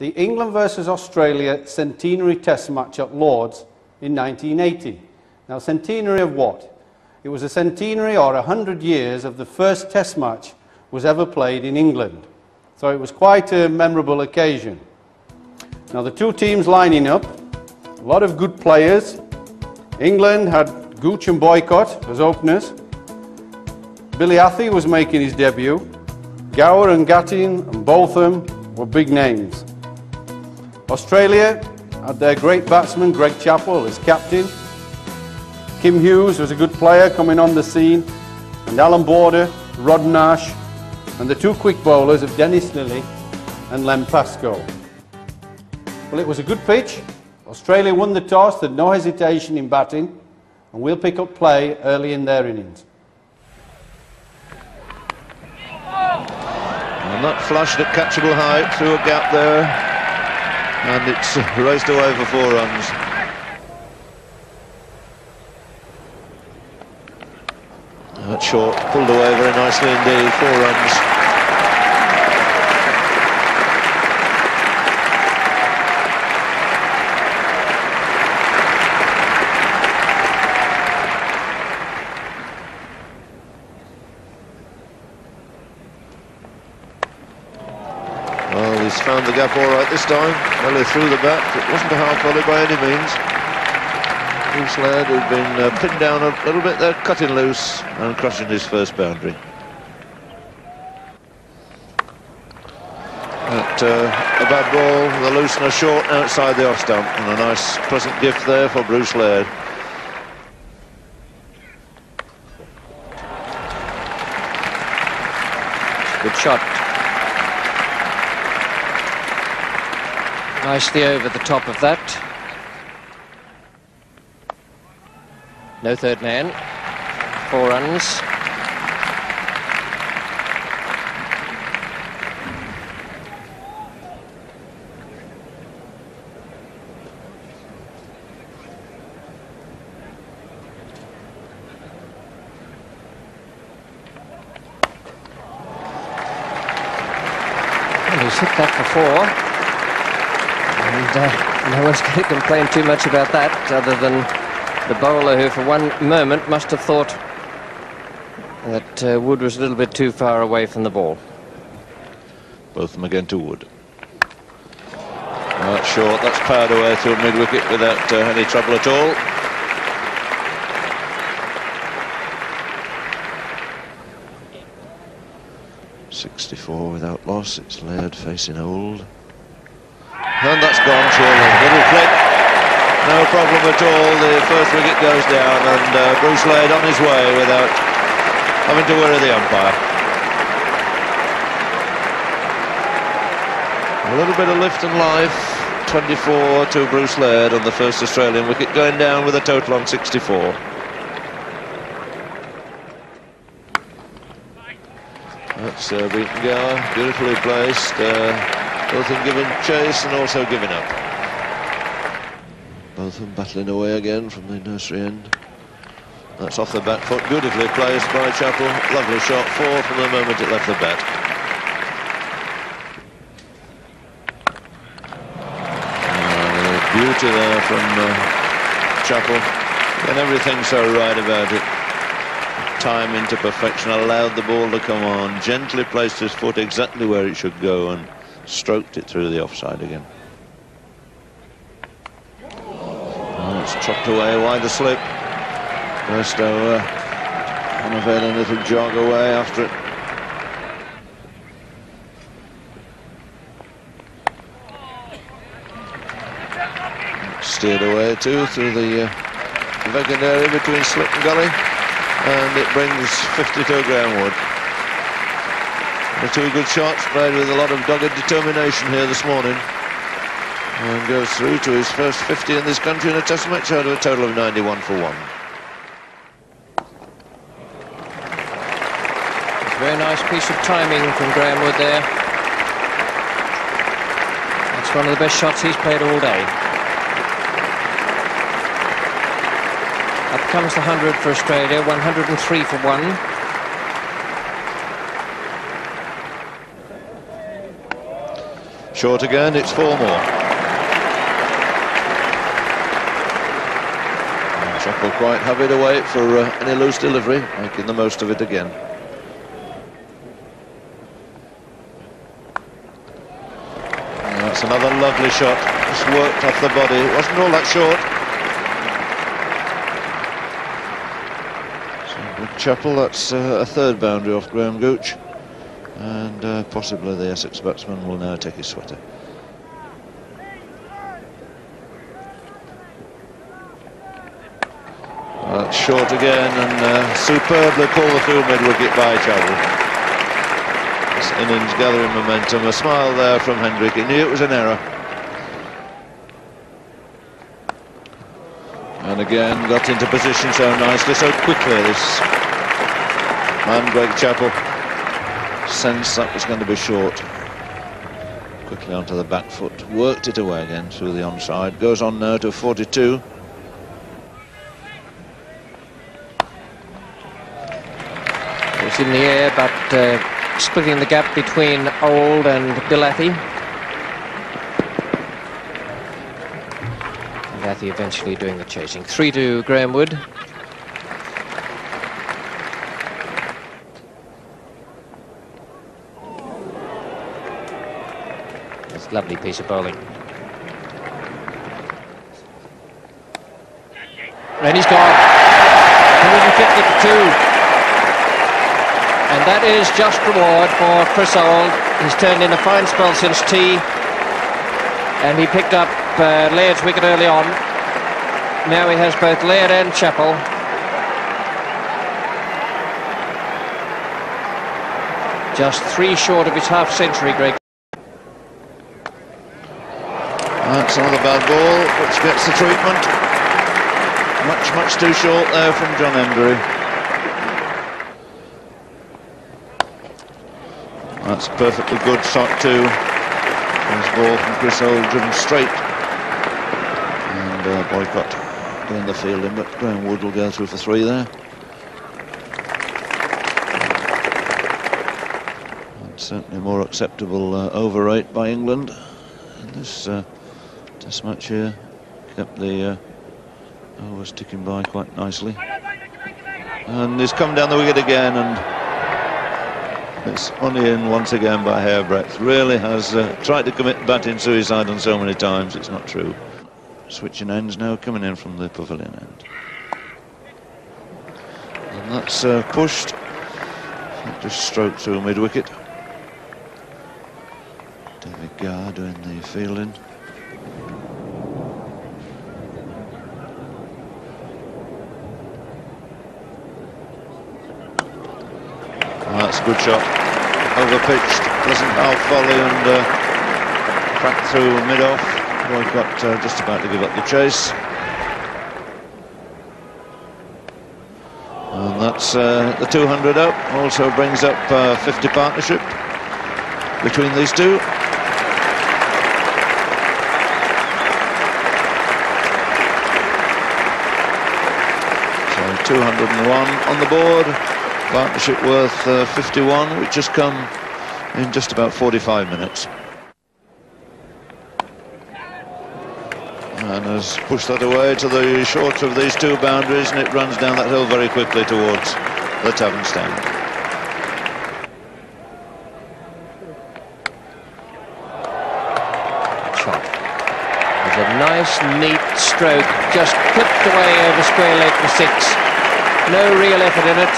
the England versus Australia centenary test match at Lord's in 1980. Now, centenary of what? It was a centenary, or 100 years, of the first test match was ever played in England. So it was quite a memorable occasion. Now, the two teams lining up, a lot of good players. England had Gooch and Boycott as openers. Billy Athy was making his debut. Gower and Gattin and Botham were big names. Australia had their great batsman Greg Chappell as captain. Kim Hughes was a good player coming on the scene, and Alan Border, Rod Nash, and the two quick bowlers of Dennis Lilly and Len Pascoe. Well, it was a good pitch. Australia won the toss, had no hesitation in batting, and we'll pick up play early in their innings. And that flushed at catchable height through a gap there, and it's raced away for 4 runs. That short pulled away very nicely indeed, 4 runs. Well, he's found the gap all right this time. Well, he threw the bat. It wasn't a hard volley by any means. Bruce Laird, who'd been pinned down a little bit there, cutting loose and crushing his first boundary. At a bad ball, the loosener short outside the off stump, and a nice pleasant gift there for Bruce Laird. Good shot. Nicely over the top of that. No third man. 4 runs. Well, he's hit that before. And no one's going to complain too much about that, other than the bowler, who for one moment must have thought that Wood was a little bit too far away from the ball. Both of them again to Wood. That's short, that's powered away through mid-wicket without any trouble at all. .64 without loss. It's Laird facing Old. And that's gone, surely. Little flick. No problem at all. The first wicket goes down, and Bruce Laird on his way without having to worry the umpire. A little bit of lift and life. 24 to Bruce Laird on the first Australian wicket, going down with a total on 64. That's beaten Gower, beautifully placed. Both in giving chase and also giving up. Both of them battling away again from the nursery end. That's off the back foot, beautifully placed by Chappell. Lovely shot, 4 from the moment it left the bat. Beauty there from Chappell. And everything so right about it. Timing to perfection, allowed the ball to come on, gently placed his foot exactly where it should go and stroked it through the offside again. Oh, it's chopped away wide the slip. Bairstow unavailing little jog away after it. Steered away too through the vacant area between slip and gully, and it brings 50 to Graham Wood. The 2 good shots played with a lot of dogged determination here this morning, and goes through to his first 50 in this country in a test match out of a total of 91 for 1. Very nice piece of timing from Graham Wood there. That's one of the best shots he's played all day. Up comes the 100 for Australia, 103 for 1. Short again, it's 4 more. And Chappell quite happy to wait for any loose delivery, making the most of it again. And that's another lovely shot, just worked off the body. It wasn't all that short. So with Chappell, that's a 3rd boundary off Graeme Gooch. And possibly the Essex batsman will now take his sweater. Short again, and superbly pulled the field mid-wicket by Chappell. This innings gathering momentum. A smile there from Hendrick. He knew it was an error. And again, got into position so nicely, so quickly. This man, Greg Chappell, sensed that was going to be short. Quickly onto the back foot, worked it away again through the onside. Goes on now to 42. It's in the air, but splitting the gap between Old and Bilathy. Bilathy eventually doing the chasing. 3 to Graham Wood. Lovely piece of bowling. And he's gone. 150 for 2. And that is just reward for Chris Old. He's turned in a fine spell since tea. And he picked up Laird's wicket early on. Now he has both Laird and Chappell. Just 3 short of his half-century, Greg. That's another bad ball, which gets the treatment. Much too short there from John Embury. That's a perfectly good shot too. This ball from Chris Old driven straight. And Boycott doing the fielding, but Graeme Wood will go through for 3 there. And certainly more acceptable over rate by England. And this Test match here kept the overs ticking by quite nicely. And he's come down the wicket again, and it's only in once again by hairbreadth. Really has tried to commit batting suicide on so many times, it's not true. Switching ends now, coming in from the pavilion end. And that's pushed. Just stroked through mid-wicket. David Garr doing the fielding. That's a good shot. Over-pitched, pleasant half volley, and cracked through mid-off. Boycott just about to give up the chase. And that's the 200 up. Also brings up 50 partnership between these two. So 201 on the board. Partnership worth 51, which has come in just about 45 minutes. And has pushed that away to the short of these 2 boundaries, and it runs down that hill very quickly towards the tavern stand. Shot. It's a nice, neat stroke, just clipped away over square leg for 6. No real effort in it.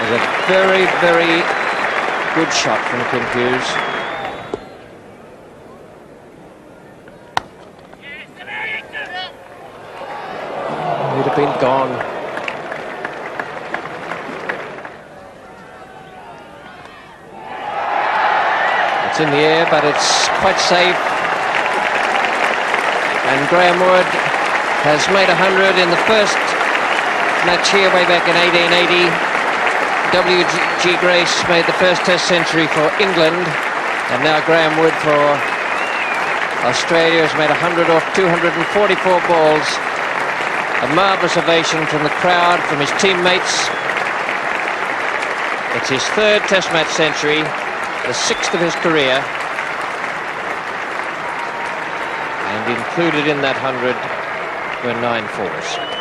It's a very, very good shot from Kim Hughes. He'd have been gone. It's in the air, but it's quite safe. And Graeme Wood has made 100 in the first match here way back in 1880. W.G. Grace made the first Test century for England, and now Graeme Wood for Australia has made 100 off 244 balls. A marvellous ovation from the crowd, from his teammates. It's his 3rd Test match century, the 6th of his career, And included in that 100 were 9 fours.